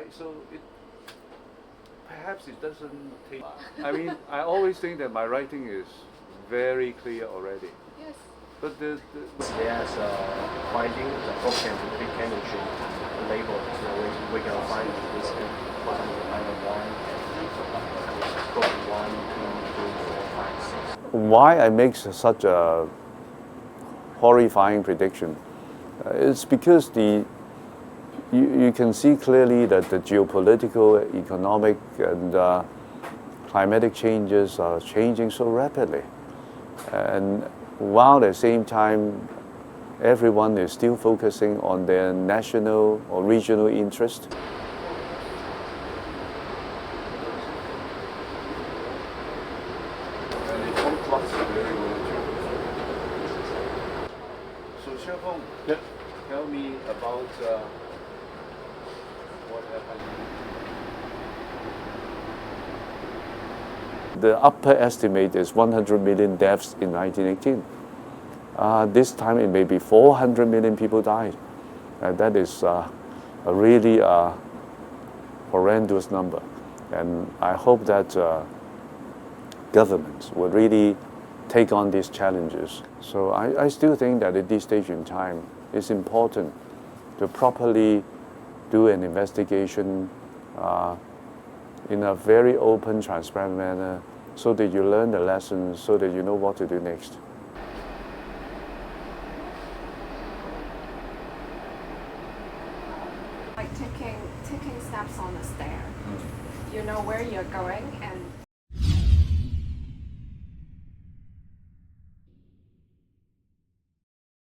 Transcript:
right? So perhaps it doesn't take. I mean, I always think that my writing is very clear already. Yes. But There's finding the program to be chemistry label, so we can find this for example either 1, 2, 3, 4, 5, 6. Why I make such a horrifying prediction? It's because you can see clearly that the geopolitical, economic, and climatic changes are changing so rapidly. And while at the same time, everyone is still focusing on their national or regional interest. So Xiaofeng, tell me about what happened. The upper estimate is 100 million deaths in 1918. This time it may be 400 million people died. That is a really horrendous number. And I hope that governments will really take on these challenges. So I still think that at this stage in time, it's important to properly do an investigation in a very open, transparent manner, so that you learn the lessons, so that you know what to do next. Like taking steps on the stair. You know where you're going and